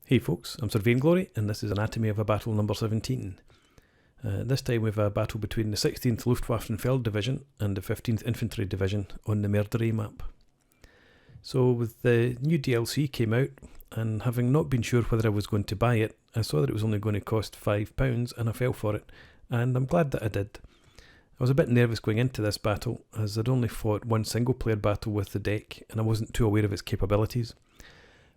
Hey folks, I'm Sir Vainglory and this is Anatomy of a Battle number 17. This time we have a battle between the 16th Luftwaffen Felddivision and the 15th Infantry Division on the Merderet map. So with the new DLC came out, and having not been sure whether I was going to buy it, I saw that it was only going to cost £5 and I fell for it, and I'm glad that I did. I was a bit nervous going into this battle as I'd only fought one single player battle with the deck and I wasn't too aware of its capabilities.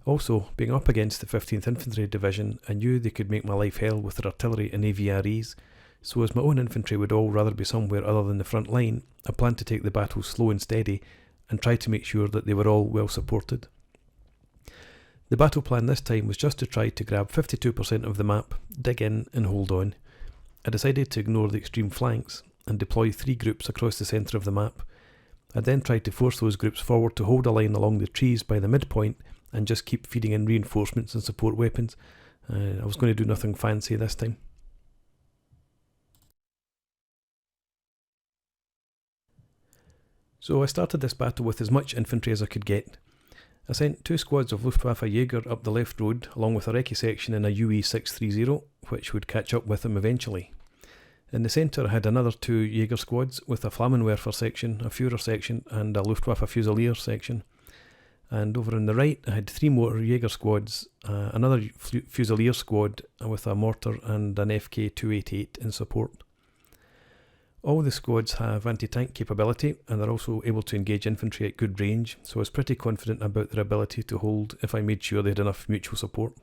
Also, being up against the 15th Infantry Division, I knew they could make my life hell with their artillery and AVREs, so as my own infantry would all rather be somewhere other than the front line, I planned to take the battle slow and steady and try to make sure that they were all well supported. The battle plan this time was just to try to grab 52% of the map, dig in and hold on. I decided to ignore the extreme flanks and deploy 3 groups across the centre of the map. I then tried to force those groups forward to hold a line along the trees by the midpoint and just keep feeding in reinforcements and support weapons. I was going to do nothing fancy this time. So I started this battle with as much infantry as I could get. I sent 2 squads of Luftwaffe Jäger up the left road along with a recce section in a UE-630, which would catch up with them eventually. In the centre I had another 2 Jäger squads with a Flammenwerfer section, a Führer section and a Luftwaffe Fusilier section. And over on the right I had 3 motor Jäger squads, another Fusilier squad with a mortar and an FK-288 in support. All the squads have anti-tank capability and they're also able to engage infantry at good range, so I was pretty confident about their ability to hold if I made sure they had enough mutual support.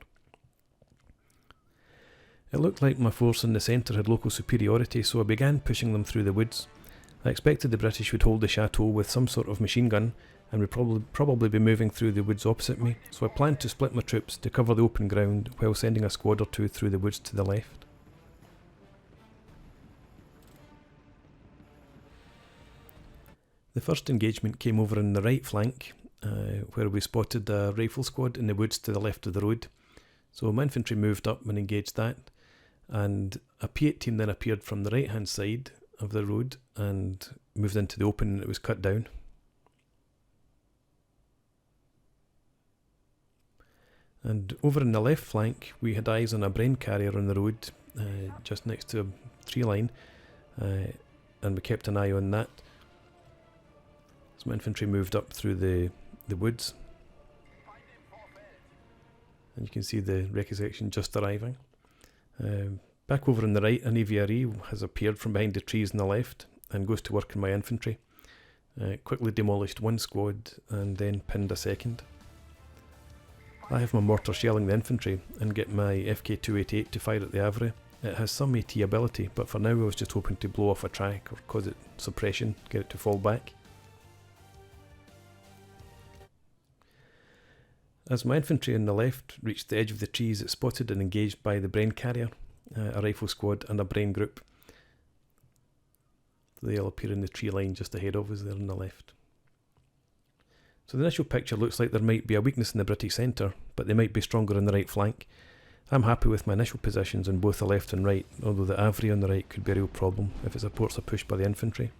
It looked like my force in the centre had local superiority, so I began pushing them through the woods. I expected the British would hold the chateau with some sort of machine gun and would probably be moving through the woods opposite me, so I planned to split my troops to cover the open ground while sending a squad or 2 through the woods to the left. The first engagement came over on the right flank, where we spotted a rifle squad in the woods to the left of the road. So my infantry moved up and engaged that, and a P8 team then appeared from the right hand side of the road and moved into the open and it was cut down. And over in the left flank we had eyes on a Bren carrier on the road just next to a tree line, and we kept an eye on that. So my infantry moved up through the woods, and you can see the recce section just arriving. Back over on the right, an AVRE has appeared from behind the trees on the left and goes to work in my infantry. Quickly demolished 1 squad and then pinned a second. I have my mortar shelling the infantry and get my FK-288 to fire at the AVRE. It has some AT ability, but for now I was just hoping to blow off a track or cause it suppression, get it to fall back. As my infantry on the left reached the edge of the trees, it spotted and engaged by the Bren carrier, a rifle squad and a Bren group. They'll appear in the tree line just ahead of us there on the left. So the initial picture looks like there might be a weakness in the British centre, but they might be stronger on the right flank. I'm happy with my initial positions on both the left and right, although the AVRE on the right could be a real problem if it supports a push by the infantry.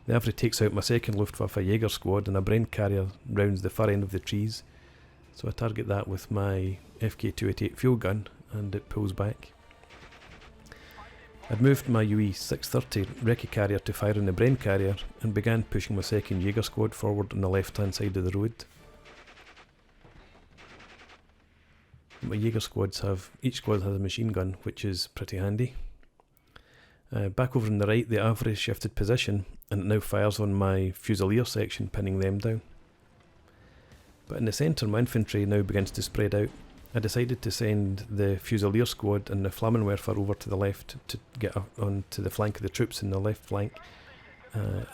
The AVRE takes out my second Luftwaffe Jäger squad and a Bren carrier rounds the far end of the trees. So I target that with my FK-288 field gun and it pulls back. I'd moved my UE-630 recce carrier to fire on the Bren carrier and began pushing my second Jäger squad forward on the left hand side of the road. My Jäger squads each squad has a machine gun, which is pretty handy. Back over on the right, the AVRE shifted position and it now fires on my Fusilier section, pinning them down. But in the centre my infantry now begins to spread out. I decided to send the Fusilier squad and the Flammenwerfer over to the left to get onto the flank of the troops in the left flank,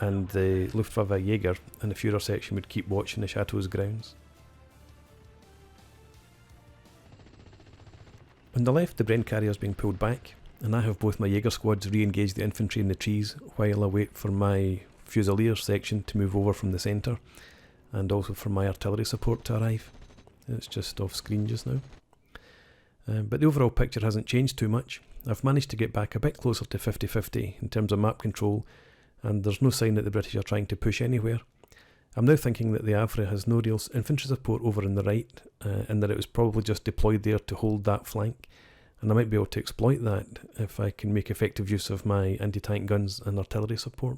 and the Luftwaffe Jäger and the Führer section would keep watching the chateau's grounds. On the left the Bren carrier is being pulled back, and I have both my Jäger squads re-engage the infantry in the trees while I wait for my Fusilier section to move over from the centre, and also for my artillery support to arrive. It's just off screen just now. But the overall picture hasn't changed too much. I've managed to get back a bit closer to 50-50 in terms of map control, and there's no sign that the British are trying to push anywhere. I'm now thinking that the Avre has no real infantry support over on the right, and that it was probably just deployed there to hold that flank, and I might be able to exploit that if I can make effective use of my anti-tank guns and artillery support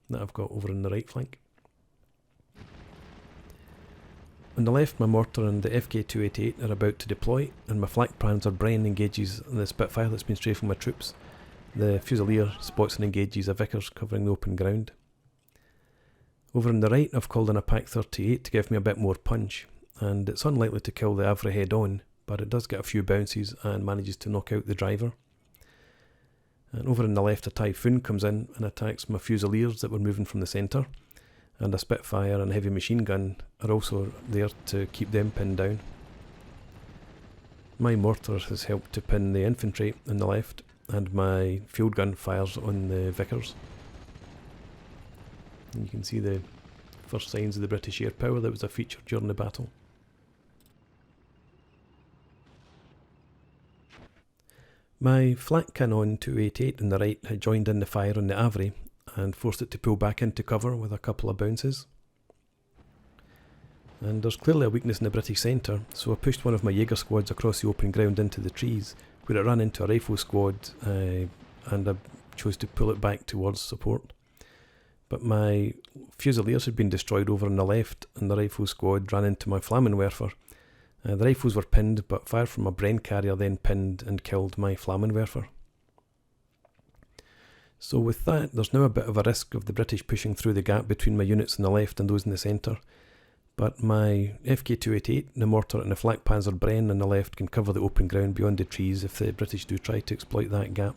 that I've got over on the right flank. On the left, my mortar and the FK-288 are about to deploy, and my flak Panzer Bren engages the Spitfire that's been strafing my troops. The Fusilier spots and engages a Vickers covering the open ground. Over on the right, I've called in a Pak-38 to give me a bit more punch, and it's unlikely to kill the Avre head on, but it does get a few bounces and manages to knock out the driver. And over on the left, a Typhoon comes in and attacks my Fusiliers that were moving from the centre, and a Spitfire and a heavy machine gun are also there to keep them pinned down. My mortar has helped to pin the infantry on the left, and my field gun fires on the Vickers. And you can see the first signs of the British air power that was a feature during the battle. My flak cannon 288 on the right had joined in the fire on the Avre and forced it to pull back into cover with a couple of bounces. And there's clearly a weakness in the British centre, so I pushed one of my Jaeger squads across the open ground into the trees, where it ran into a rifle squad, and I chose to pull it back towards support. But my Fusiliers had been destroyed over on the left, and the rifle squad ran into my Flammenwerfer. The rifles were pinned, but fire from a Bren carrier then pinned and killed my Flammenwerfer. So with that, there's now a bit of a risk of the British pushing through the gap between my units on the left and those in the centre. But my FK-288, the mortar and the flak Panzer Bren on the left can cover the open ground beyond the trees if the British do try to exploit that gap.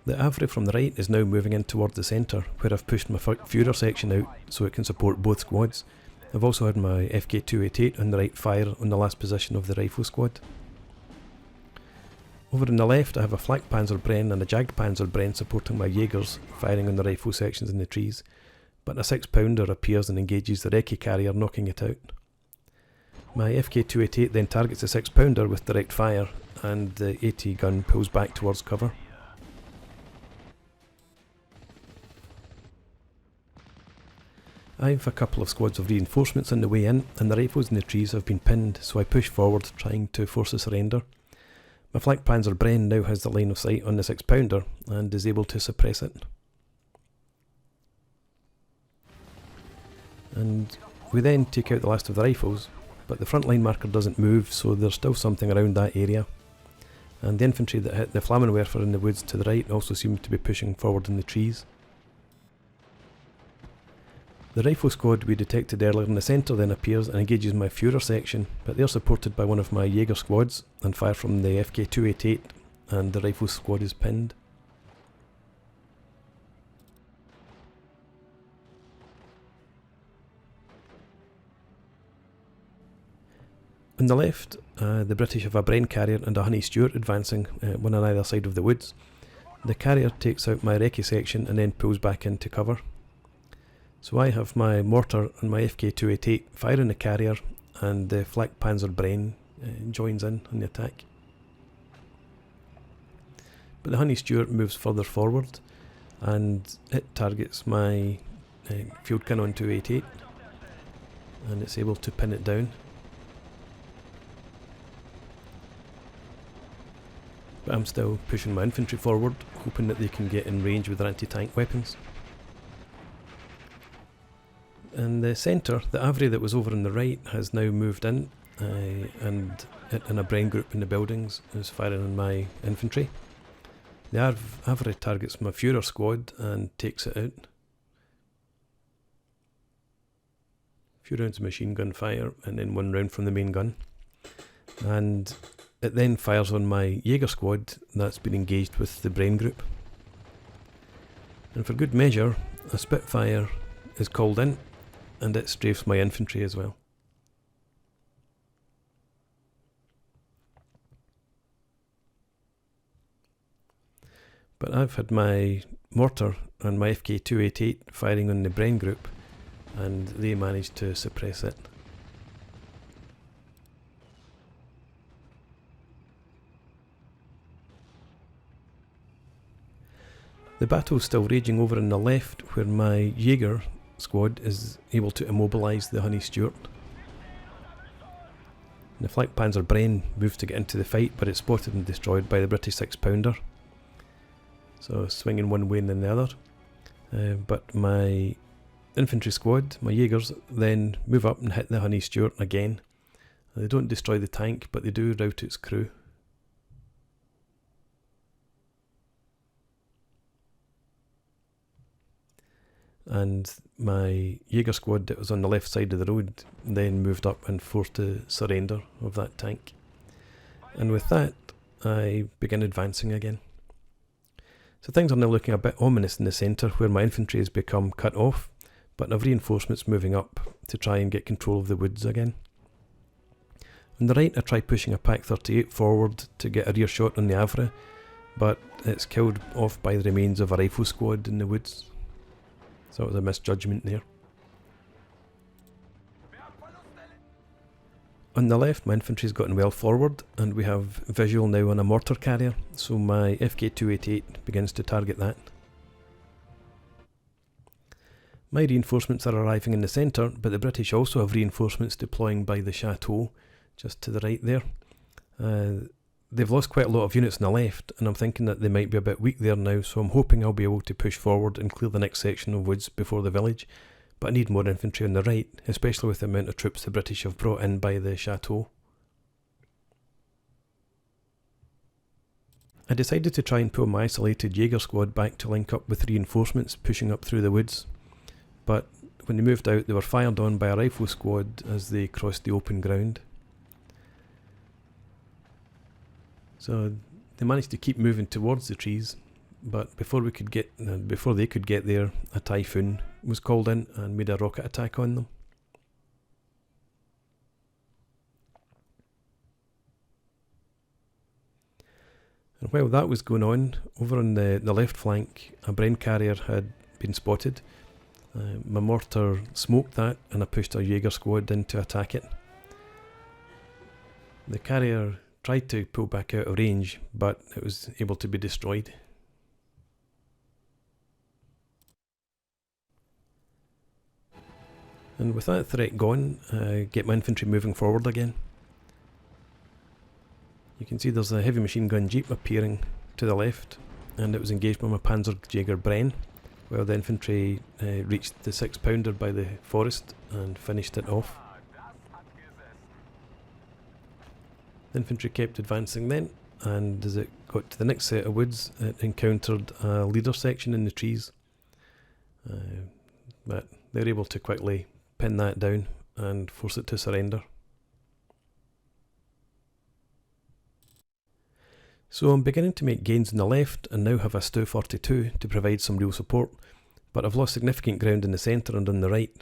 The Avre from the right is now moving in towards the centre, where I've pushed my Führer section out so it can support both squads. I've also had my FK-288 on the right fire on the last position of the rifle squad. Over on the left I have a flak Panzer Bren and a Jagdpanzer Bren supporting my Jaegers firing on the rifle sections in the trees, but a 6-pounder appears and engages the Recce carrier, knocking it out. My FK-288 then targets the 6-pounder with direct fire, and the AT gun pulls back towards cover. I've a couple of squads of reinforcements on the way in, and the rifles in the trees have been pinned, so I push forward trying to force a surrender. My flak Panzer Bren now has the line of sight on the 6-pounder and is able to suppress it. And we then take out the last of the rifles, but the front line marker doesn't move, so there's still something around that area. And the infantry that hit the Flammenwerfer in the woods to the right also seem to be pushing forward in the trees. The rifle squad we detected earlier in the centre then appears and engages my Führer section, but they're supported by one of my Jaeger squads and fire from the FK-288, and the rifle squad is pinned. On the left, the British have a Bren carrier and a Honey Stewart advancing, one on either side of the woods. The carrier takes out my Recce section and then pulls back into cover. So I have my mortar and my FK-288 firing the carrier, and the flak Panzer Bren joins in on the attack. But the Honey Stewart moves further forward, and it targets my field cannon 288, and it's able to pin it down. But I'm still pushing my infantry forward, hoping that they can get in range with their anti-tank weapons. In the centre, the Avre that was over on the right has now moved in, and it and a Bren group in the buildings is firing on my infantry. The Avre targets my Führer squad and takes it out. A few rounds of machine gun fire and then one round from the main gun. And it then fires on my Jaeger squad that's been engaged with the Bren group. And for good measure, a Spitfire is called in, and it strafes my infantry as well. But I've had my mortar and my FK-288 firing on the Bren group, and they managed to suppress it. The battle's still raging over on the left, where my Jaeger squad is able to immobilise the Honey Stewart. The Flak Panzer Bren moved to get into the fight, but it's spotted and destroyed by the British 6-pounder. So swinging one way and then the other. But my infantry squad, my Jaegers, then move up and hit the Honey Stewart again. They don't destroy the tank, but they do rout its crew. And my Jaeger squad that was on the left side of the road then moved up and forced a surrender of that tank. And with that, I began advancing again. So things are now looking a bit ominous in the centre, where my infantry has become cut off, but I have reinforcements moving up to try and get control of the woods again. On the right, I try pushing a Pak 38 forward to get a rear shot on the Avra, but it's killed off by the remains of a rifle squad in the woods. So it was a misjudgment there. On the left, my infantry's gotten well forward, and we have visual now on a mortar carrier, so my FK-288 begins to target that. My reinforcements are arriving in the centre, but the British also have reinforcements deploying by the chateau, just to the right there. They've lost quite a lot of units on the left, and I'm thinking that they might be a bit weak there now, so I'm hoping I'll be able to push forward and clear the next section of woods before the village. But I need more infantry on the right, especially with the amount of troops the British have brought in by the chateau. I decided to try and pull my isolated Jaeger squad back to link up with reinforcements pushing up through the woods, but when they moved out they were fired on by a rifle squad as they crossed the open ground. So they managed to keep moving towards the trees, but before they could get there, a typhoon was called in and made a rocket attack on them. And while that was going on, over on the left flank, a Bren carrier had been spotted. My mortar smoked that, and I pushed a Jaeger squad in to attack it. The carrier tried to pull back out of range, but it was able to be destroyed. And with that threat gone, I get my infantry moving forward again. You can see there's a heavy machine gun jeep appearing to the left, and it was engaged by my Panzerjäger Bren, while the infantry reached the 6-pounder by the forest and finished it off. The infantry kept advancing then, and as it got to the next set of woods, it encountered a leader section in the trees. But they were able to quickly pin that down and force it to surrender. So I'm beginning to make gains on the left and now have a Stu-42 to provide some real support, but I've lost significant ground in the centre and on the right.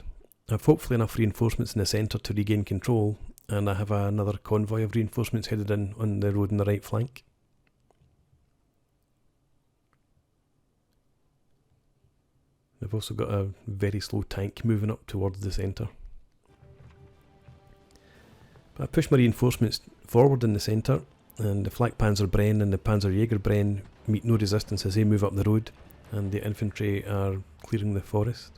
I've hopefully enough reinforcements in the centre to regain control, and I have another convoy of reinforcements headed in on the road on the right flank. I've also got a very slow tank moving up towards the centre. But I push my reinforcements forward in the centre, and the Flak Panzer Bren and the Panzerjäger Bren meet no resistance as they move up the road, and the infantry are clearing the forest.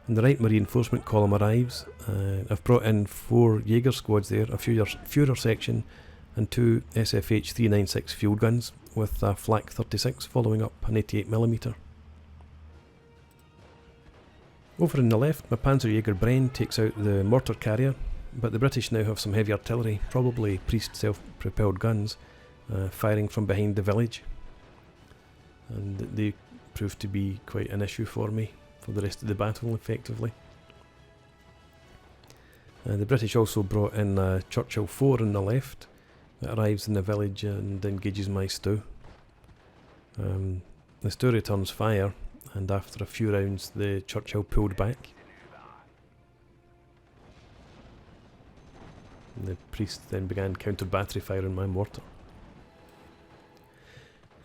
On the right, my reinforcement column arrives. I've brought in 4 Jaeger squads there, a Führer section, and 2 SFH 396 field guns, with a Flak 36 following up an 88mm. Over on the left, my Panzerjäger Bren takes out the mortar carrier, but the British now have some heavy artillery, probably Priest self-propelled guns, firing from behind the village. And they proved to be quite an issue for me for the rest of the battle, effectively. The British also brought in a Churchill 4 on the left that arrives in the village and engages my Stu. The Stu returns fire, and after a few rounds the Churchill pulled back. The Priest then began counter-battery fire on my mortar.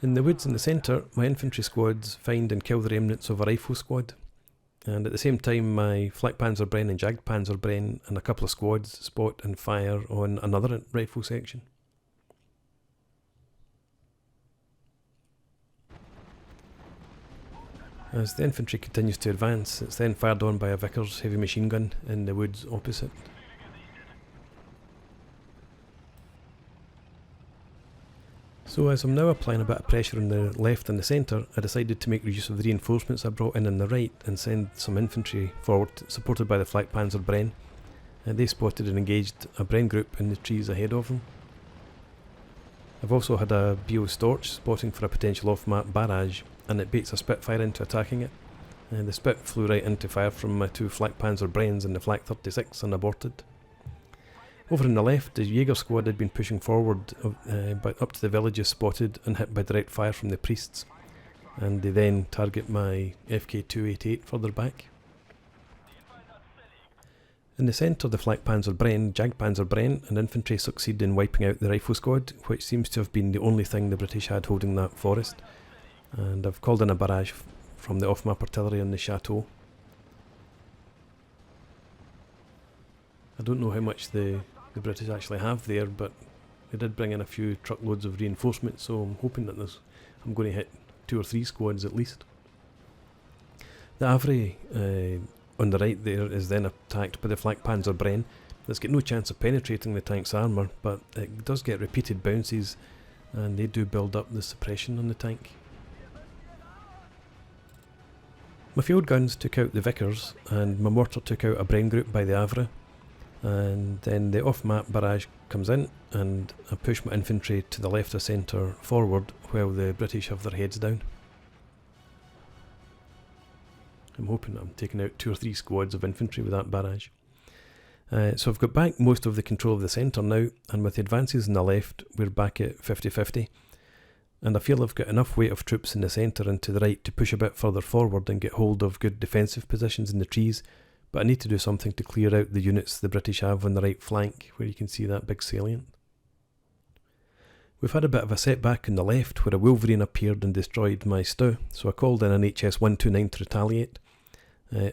In the woods in the centre, my infantry squads find and kill the remnants of a rifle squad, and at the same time my Flak Panzer Bren and Jagdpanzer Bren and a couple of squads spot and fire on another rifle section. As the infantry continues to advance, it's then fired on by a Vickers heavy machine gun in the woods opposite. So as I'm now applying a bit of pressure on the left and the centre, I decided to make use of the reinforcements I brought in on the right and send some infantry forward, supported by the Flak Panzer Bren. They spotted and engaged a Bren group in the trees ahead of them. I've also had a BO Storch spotting for a potential off-map barrage, and it baits a Spitfire into attacking it. The Spit flew right into fire from my two Flak Panzer Brens and the Flak 36 and aborted. Over on the left, the Jaeger squad had been pushing forward, but up to the villages spotted and hit by direct fire from the priests, and they then target my FK-288 further back. In the centre, the Flak Panzer Bren, Jagdpanzer Bren and infantry succeed in wiping out the rifle squad, which seems to have been the only thing the British had holding that forest, and I've called in a barrage from the off-map artillery on the chateau. I don't know how much the British actually have there, but they did bring in a few truckloads of reinforcements, so I'm hoping that I'm going to hit 2 or 3 squads at least. The Avre on the right there is then attacked by the Flak Panzer Bren. It's got no chance of penetrating the tank's armour, but it does get repeated bounces, and they do build up the suppression on the tank. My field guns took out the Vickers, and my mortar took out a Bren group by the Avre. And then the off-map barrage comes in, and I push my infantry to the left of centre forward while the British have their heads down. I'm hoping that I'm taking out 2 or 3 squads of infantry with that barrage. So I've got back most of the control of the centre now, and with the advances on the left, we're back at 50-50. And I feel I've got enough weight of troops in the centre and to the right to push a bit further forward and get hold of good defensive positions in the trees. But I need to do something to clear out the units the British have on the right flank, where you can see that big salient. We've had a bit of a setback on the left, where a Wolverine appeared and destroyed my stow, so I called in an HS-129 to retaliate.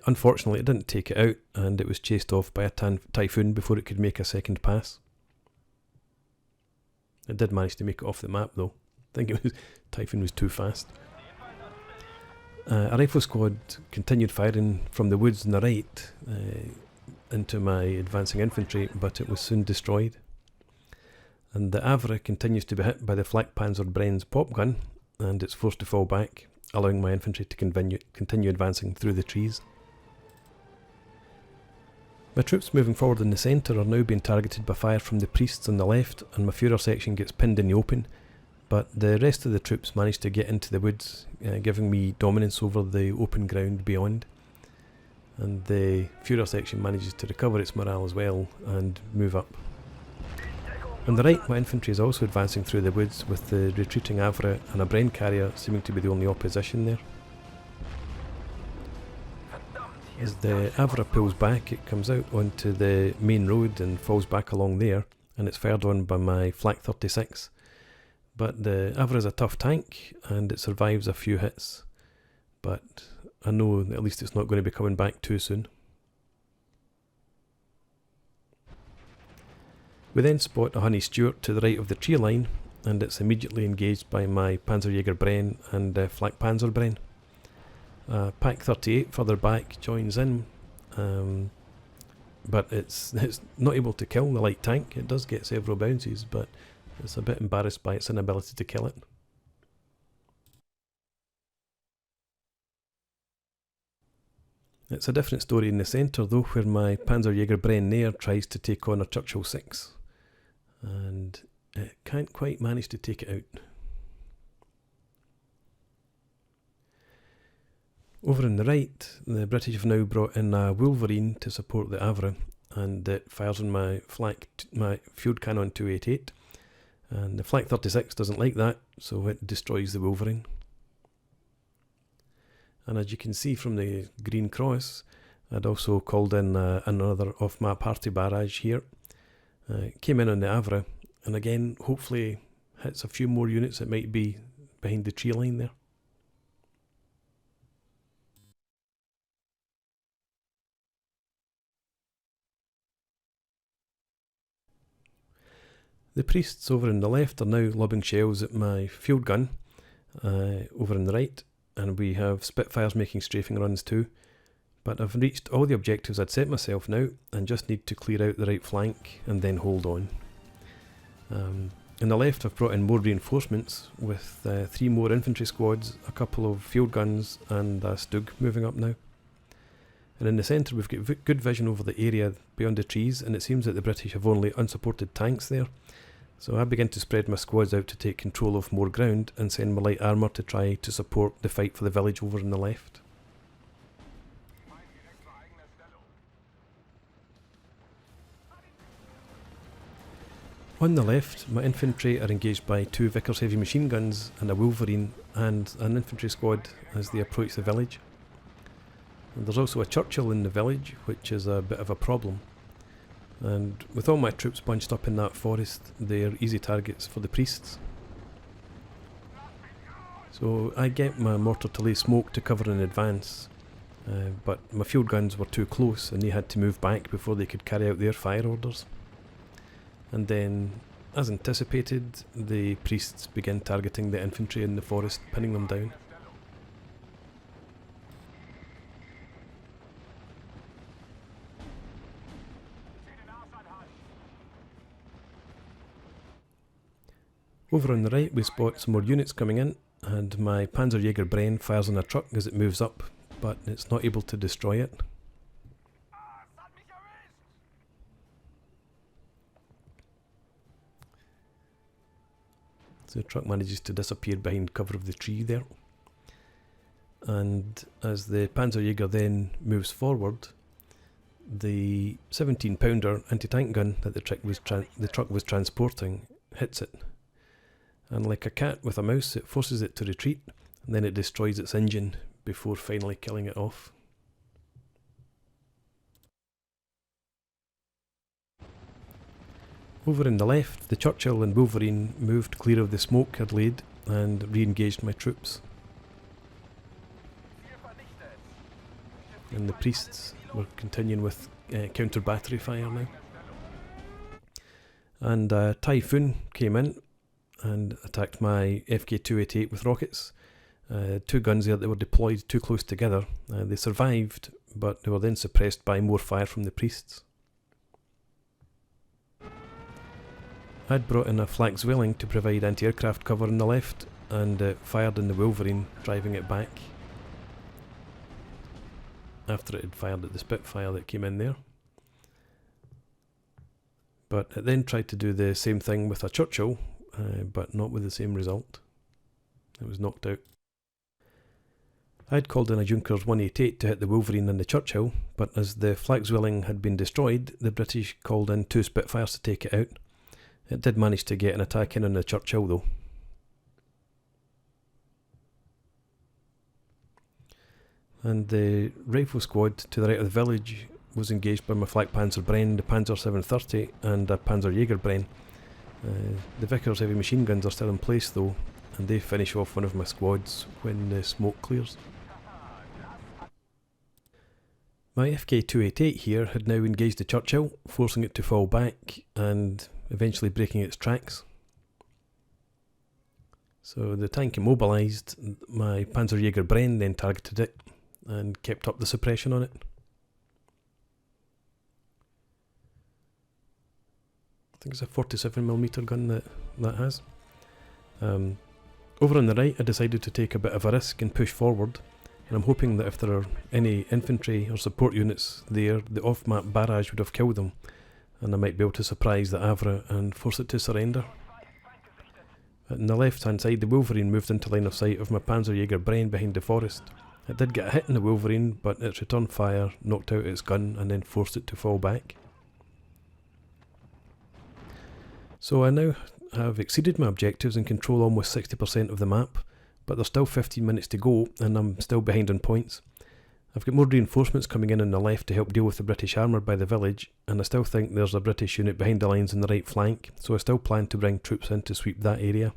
Unfortunately, it didn't take it out, and it was chased off by a Typhoon before it could make a second pass. It did manage to make it off the map though. I think Typhoon was too fast. A rifle squad continued firing from the woods on the right into my advancing infantry, but it was soon destroyed. And the Avre continues to be hit by the Flak Panzer Bren's pop gun, and it's forced to fall back, allowing my infantry to continue advancing through the trees. My troops moving forward in the centre are now being targeted by fire from the priests on the left, and my Führer section gets pinned in the open. But the rest of the troops managed to get into the woods, giving me dominance over the open ground beyond. And the Führer section manages to recover its morale as well and move up. On the right, my infantry is also advancing through the woods, with the retreating Avre and a Bren carrier seeming to be the only opposition there. As the Avre pulls back, it comes out onto the main road and falls back along there, and it's fired on by my Flak 36. But the Avre is a tough tank, and it survives a few hits. But I know that at least it's not going to be coming back too soon. We then spot a Honey Stewart to the right of the tree line, and it's immediately engaged by my Panzerjäger Bren and Flak Panzer Bren. Pack 38 further back joins in, but it's not able to kill the light tank. It does get several bounces, but it's a bit embarrassed by its inability to kill it. It's a different story in the centre though, where my Panzerjäger Bren there tries to take on a Churchill 6, and it can't quite manage to take it out. Over on the right, the British have now brought in a Wolverine to support the Avre, and it fires on my field cannon 288, and the Flak 36 doesn't like that, so it destroys the Wolverine. And as you can see from the green cross, I'd also called in another off-map party barrage here. Came in on the Avre, and again, hopefully hits a few more units that might be behind the tree line there. The priests over on the left are now lobbing shells at my field gun over on the right, and we have Spitfires making strafing runs too. But I've reached all the objectives I'd set myself now, and just need to clear out the right flank and then hold on. On the left I've brought in more reinforcements with 3 more infantry squads, a couple of field guns and a STUG moving up now. And in the centre we've got good vision over the area beyond the trees, and it seems that the British have only unsupported tanks there. So I begin to spread my squads out to take control of more ground and send my light armour to try to support the fight for the village over on the left. On the left, my infantry are engaged by 2 Vickers heavy machine guns and a Wolverine and an infantry squad as they approach the village. And there's also a Churchill in the village, which is a bit of a problem. And with all my troops bunched up in that forest, they're easy targets for the priests. So I get my mortar to lay smoke to cover in advance, but my field guns were too close and they had to move back before they could carry out their fire orders. And then, as anticipated, the priests began targeting the infantry in the forest, pinning them down. Over on the right we spot some more units coming in, and my Panzerjäger Bren fires on a truck as it moves up, but it's not able to destroy it. So the truck manages to disappear behind cover of the tree there. And as the Panzerjäger then moves forward, the 17-pounder anti-tank gun that the truck was transporting hits it. And like a cat with a mouse, it forces it to retreat, and then it destroys its engine before finally killing it off. Over in the left, the Churchill and Wolverine moved clear of the smoke I'd laid and re-engaged my troops. And the priests were continuing with counter-battery fire now. And Typhoon came in and attacked my FK-288 with rockets. 2 guns there that were deployed too close together. They survived, but they were then suppressed by more fire from the priests. I'd brought in a flak Zwilling to provide anti-aircraft cover on the left, and fired in the Wolverine, driving it back after it had fired at the Spitfire that came in there. But it then tried to do the same thing with a Churchill, but not with the same result. It was knocked out. I'd called in a Junkers 188 to hit the Wolverine and the Churchill, but as the flak Zwilling had been destroyed, the British called in 2 Spitfires to take it out. It did manage to get an attack in on the Churchill though. And the rifle squad to the right of the village was engaged by my flak Panzer Bren, the Panzer 730 and a Panzerjäger Bren. The Vickers heavy machine guns are still in place though, and they finish off one of my squads when the smoke clears. My FK-288 here had now engaged the Churchill, forcing it to fall back and eventually breaking its tracks. So the tank immobilised, my Panzerjäger Bren then targeted it and kept up the suppression on it. I think it's a 47mm gun that has. Over on the right I decided to take a bit of a risk and push forward, and I'm hoping that if there are any infantry or support units there, the off-map barrage would have killed them, and I might be able to surprise the Havre and force it to surrender. On the left hand side, the Wolverine moved into line of sight of my Panzerjäger Bren behind the forest. It did get a hit in the Wolverine, but its return fire knocked out its gun and then forced it to fall back. So I now have exceeded my objectives and control almost 60% of the map, but there's still 15 minutes to go and I'm still behind on points. I've got more reinforcements coming in on the left to help deal with the British armour by the village, and I still think there's a British unit behind the lines on the right flank, so I still plan to bring troops in to sweep that area.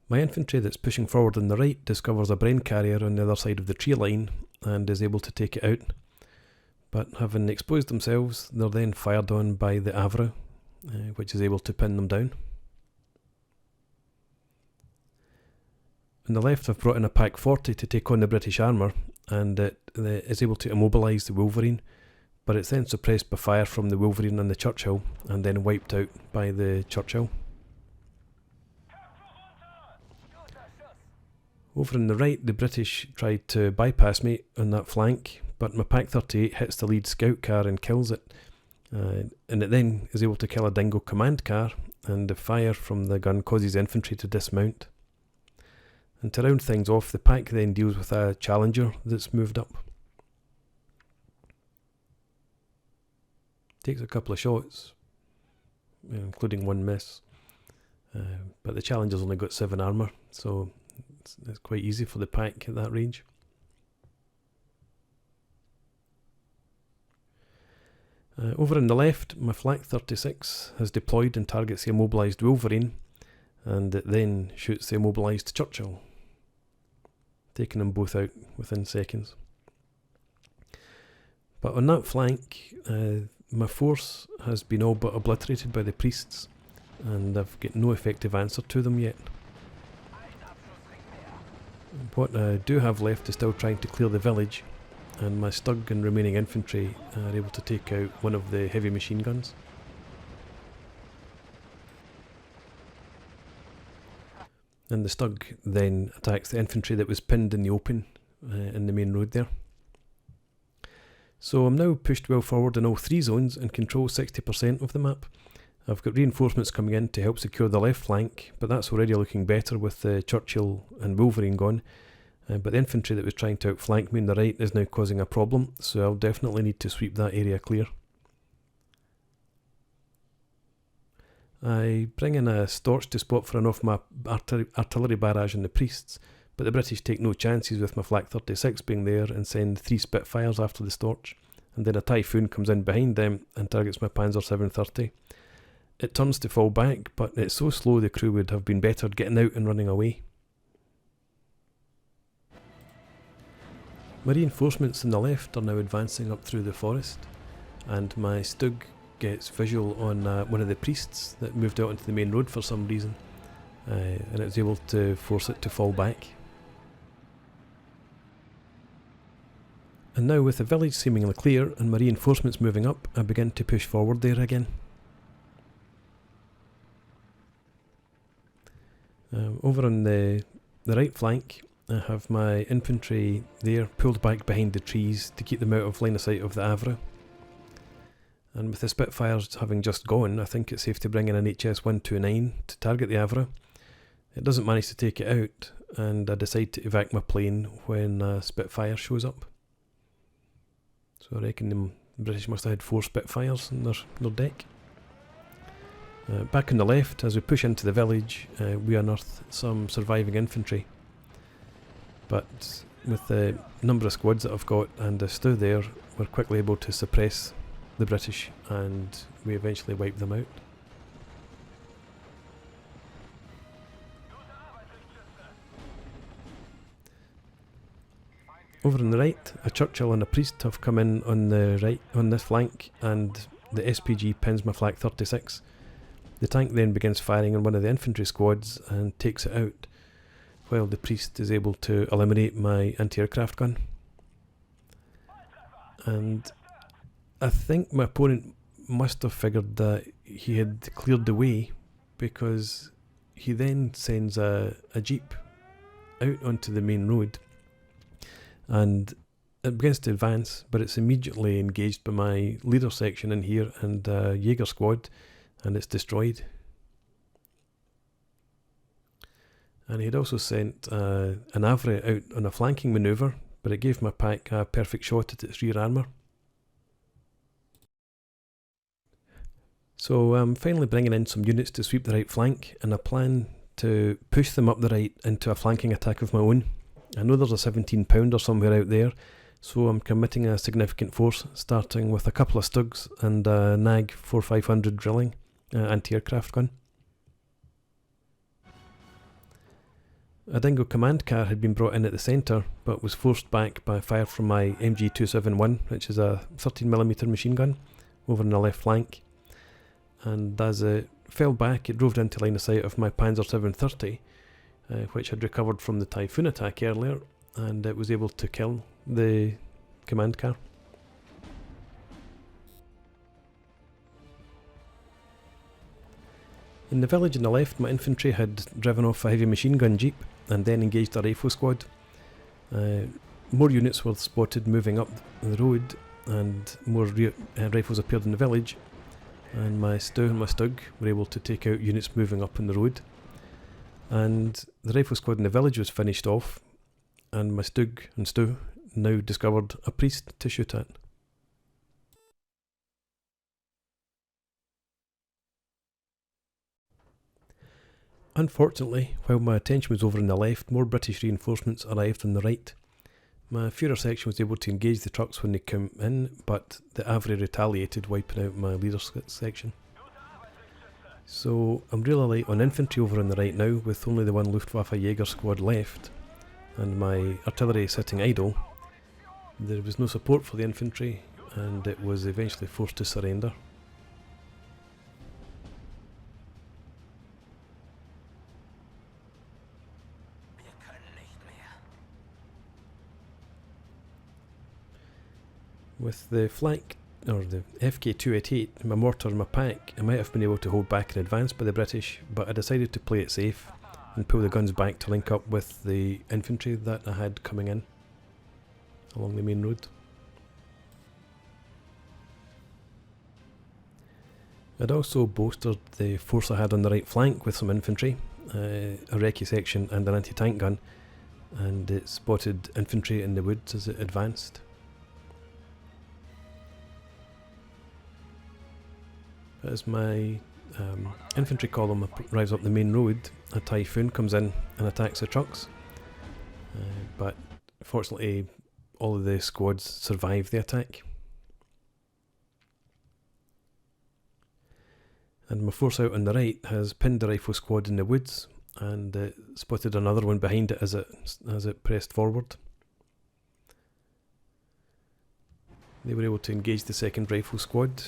My infantry that's pushing forward on the right discovers a Bren carrier on the other side of the tree line and is able to take it out. But having exposed themselves, they're then fired on by the Havre, which is able to pin them down. On the left, I've brought in a Pak 40 to take on the British armour, and it is able to immobilise the Wolverine, but it's then suppressed by fire from the Wolverine and the Churchill, and then wiped out by the Churchill. Over on the right, the British tried to bypass me on that flank, but my Pak 38 hits the lead scout car and kills it, and it then is able to kill a Dingo command car, and the fire from the gun causes infantry to dismount. And to round things off, the Pak then deals with a Challenger that's moved up. Takes a couple of shots, including one miss, but the Challenger's only got 7 armour, so it's quite easy for the Pak at that range. Over on the left, my Flak 36 has deployed and targets the immobilised Wolverine, and it then shoots the immobilised Churchill, taking them both out within seconds. But on that flank, my force has been all but obliterated by the priests, and I've got no effective answer to them yet. What I do have left is still trying to clear the village, and my STUG and remaining infantry are able to take out one of the heavy machine guns. And the STUG then attacks the infantry that was pinned in the open in the main road there. So I'm now pushed well forward in all 3 zones and control 60% of the map. I've got reinforcements coming in to help secure the left flank, but that's already looking better with the Churchill and Wolverine gone. But the infantry that was trying to outflank me on the right is now causing a problem, so I'll definitely need to sweep that area clear. I bring in a Storch to spot for an off-map artillery barrage on the priests, but the British take no chances with my Flak 36 being there and send 3 Spitfires after the Storch, and then a Typhoon comes in behind them and targets my Panzer 730. It turns to fall back, but it's so slow the crew would have been better getting out and running away. My reinforcements on the left are now advancing up through the forest, and my STUG gets visual on one of the priests that moved out into the main road for some reason, and it was able to force it to fall back. And now with the village seemingly clear and my reinforcements moving up, I begin to push forward there again. Over on the right flank, I have my infantry there pulled back behind the trees to keep them out of line of sight of the Avra. And with the Spitfires having just gone, I think it's safe to bring in an HS-129 to target the Avra. It doesn't manage to take it out, and I decide to evac my plane when Spitfire shows up. So I reckon the British must have had 4 Spitfires on their deck. Back on the left, as we push into the village, we unearth some surviving infantry. But with the number of squads that I've got and the stew there, we're quickly able to suppress the British, and we eventually wipe them out. Over on the right, a Churchill and a priest have come in on the right on this flank, and the SPG pins my Flak 36. The tank then begins firing on one of the infantry squads and takes it out, while the priest is able to eliminate my anti-aircraft gun. And I think my opponent must have figured that he had cleared the way, because he then sends a jeep out onto the main road, and it begins to advance, but it's immediately engaged by my leader section in here and a Jaeger squad, and it's destroyed. And he had also sent an Avra out on a flanking manoeuvre, but it gave my Pak a perfect shot at its rear armour. So I'm finally bringing in some units to sweep the right flank, and I plan to push them up the right into a flanking attack of my own. I know there's a 17 pounder somewhere out there, so I'm committing a significant force, starting with a couple of Stugs and a NAG 4500 drilling anti-aircraft gun. A Dingo command car had been brought in at the centre, but was forced back by fire from my MG271, which is a 13mm machine gun, over on the left flank. and as it fell back, it drove into line of sight of my Panzer 730, which had recovered from the Typhoon attack earlier, and it was able to kill the command car. In the village on the left, my infantry had driven off a heavy machine gun jeep and then engaged a rifle squad. More units were spotted moving up the road, and more rifles appeared in the village, and my STU and my STUG were able to take out units moving up on the road. And the rifle squad in the village was finished off, and my STUG and STU now discovered a priest to shoot at. Unfortunately, while my attention was over on the left, more British reinforcements arrived on the right. My Führer section was able to engage the trucks when they came in, but the Avri retaliated, wiping out my leader section. So I'm really light on infantry over on the right now, with only the one Luftwaffe Jaeger squad left, and my artillery sitting idle. There was no support for the infantry, and it was eventually forced to surrender. With the flank, or the FK-288, my mortar and my pack, I might have been able to hold back in advance by the British, but I decided to play it safe and pull the guns back to link up with the infantry that I had coming in along the main road. I'd also bolstered the force I had on the right flank with some infantry, a recce section and an anti-tank gun, and it spotted infantry in the woods as it advanced. As my infantry column arrives up the main road, a Typhoon comes in and attacks the trucks, but fortunately all of the squads survive the attack. And my force out on the right has pinned the rifle squad in the woods, and spotted another one behind it as it pressed forward. They were able to engage the second rifle squad,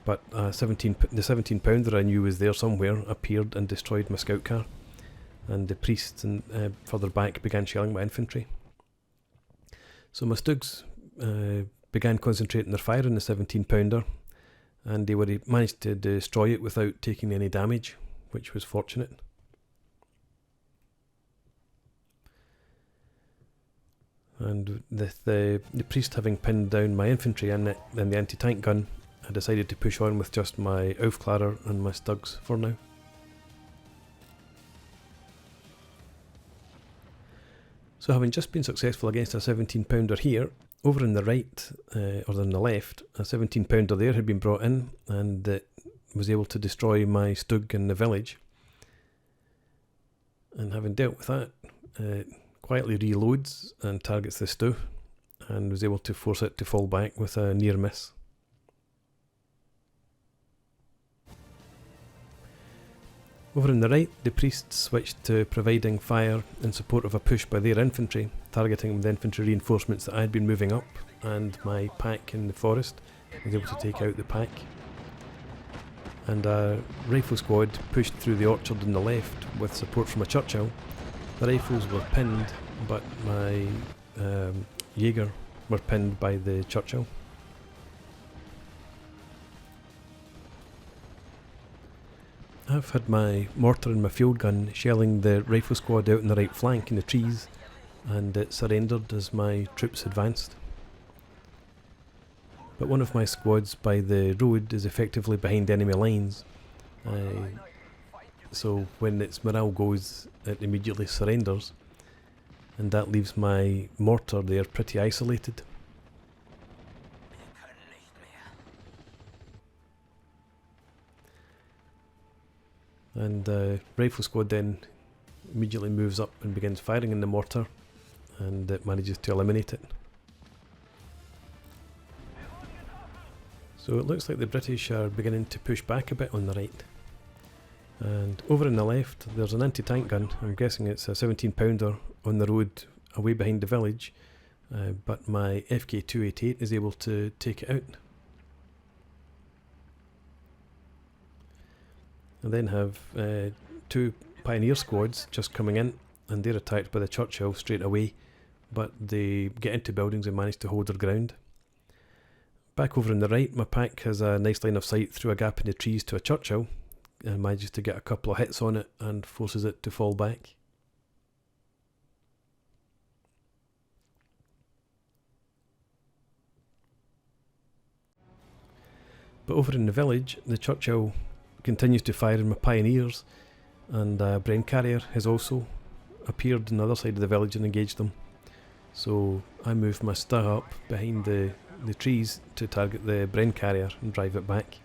but the 17 pounder I knew was there somewhere appeared and destroyed my scout car, and the priests further back began shelling my infantry. So my Stugs began concentrating their fire on the 17 pounder, and they managed to destroy it without taking any damage, which was fortunate. And the priest having pinned down my infantry and the anti-tank gun, I decided to push on with just my Aufklärer and my Stugs for now. So having just been successful against a 17 pounder here, over on the right, or on the left, a 17 pounder there had been brought in, and it was able to destroy my Stug in the village. And having dealt with that, quietly reloads and targets the STU, and was able to force it to fall back with a near miss. Over on the right, the priests switched to providing fire in support of a push by their infantry, targeting the infantry reinforcements that I had been moving up, and my pack in the forest was able to take out the pack. And a rifle squad pushed through the orchard on the left with support from a Churchill. The rifles were pinned, but my Jaeger were pinned by the Churchill. I've had my mortar and my field gun shelling the rifle squad out on the right flank in the trees, and it surrendered as my troops advanced. But one of my squads by the road is effectively behind enemy lines, so when its morale goes, it immediately surrenders, and that leaves my mortar there pretty isolated. And the rifle squad then immediately moves up and begins firing in the mortar, and it manages to eliminate it. So it looks like the British are beginning to push back a bit on the right. And over on the left, there's an anti-tank gun. I'm guessing it's a 17 pounder on the road away behind the village, but my FK-288 is able to take it out. I then have 2 Pioneer squads just coming in, and they're attacked by the Churchill straight away, but they get into buildings and manage to hold their ground. Back over on the right, my pack has a nice line of sight through a gap in the trees to a Churchill, and manages to get a couple of hits on it and forces it to fall back. But over in the village, the Churchill continues to fire in my Pioneers, and a Bren carrier has also appeared on the other side of the village and engaged them. So I move my STAH up behind the trees to target the Bren carrier and drive it back.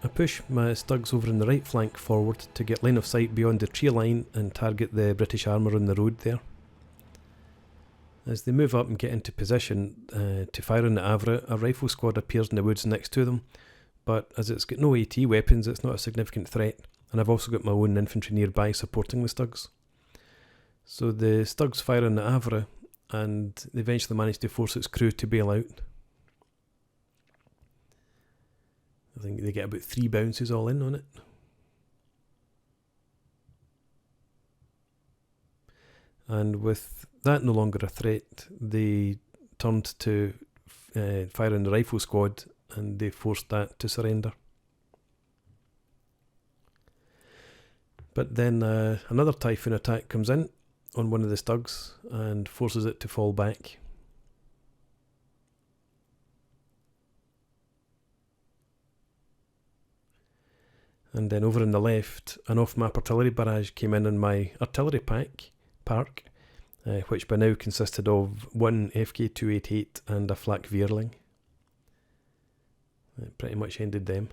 I push my Stugs over on the right flank forward to get line of sight beyond the tree line and target the British armour on the road there. As they move up and get into position to fire on the Avra, a rifle squad appears in the woods next to them, but as it's got no AT weapons, it's not a significant threat, and I've also got my own infantry nearby supporting the Stugs. So the Stugs fire on the Avra, and they eventually manage to force its crew to bail out. I think they get about 3 bounces all in on it. And with that no longer a threat, they turned to fire on the rifle squad, and they forced that to surrender. But then another Typhoon attack comes in on one of the Stugs and forces it to fall back. And then over on the left, an off-map artillery barrage came in on my artillery park, which by now consisted of 1 FK-288 and a flak Veerling. It pretty much ended them.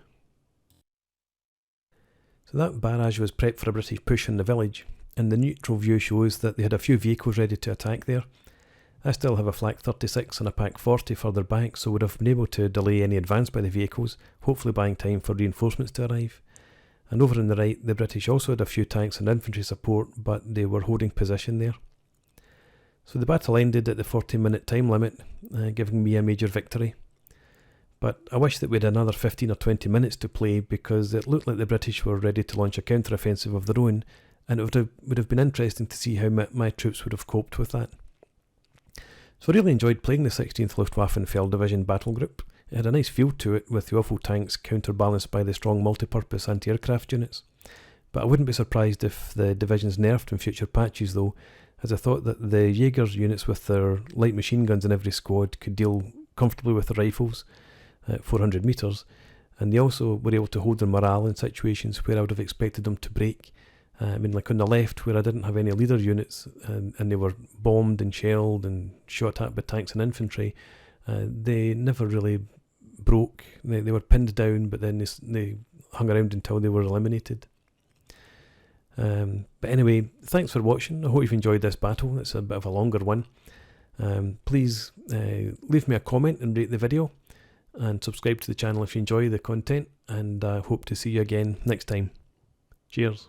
So that barrage was prepped for a British push on the village, and the neutral view shows that they had a few vehicles ready to attack there. I still have a flak 36 and a pack 40 further back, so would have been able to delay any advance by the vehicles, hopefully buying time for reinforcements to arrive. And over on the right, the British also had a few tanks and infantry support, but they were holding position there. So the battle ended at the 40-minute time limit, giving me a major victory. But I wish that we had another 15 or 20 minutes to play, because it looked like the British were ready to launch a counter-offensive of their own, and it would have been interesting to see how my troops would have coped with that. So I really enjoyed playing the 16th Luftwaffen Felddivision battle group. It had a nice feel to it, with the awful tanks counterbalanced by the strong multi-purpose anti-aircraft units. But I wouldn't be surprised if the division's nerfed in future patches though, as I thought that the Jaegers units with their light machine guns in every squad could deal comfortably with the rifles at 400 metres, and they also were able to hold their morale in situations where I would have expected them to break. I mean, like on the left, where I didn't have any leader units, and they were bombed and shelled and shot at by tanks and infantry, they never really broke. They were pinned down, but then they hung around until they were eliminated. But anyway, thanks for watching. I hope you've enjoyed this battle. It's a bit of a longer one. Please leave me a comment and rate the video, and subscribe to the channel if you enjoy the content, and I hope to see you again next time. Cheers.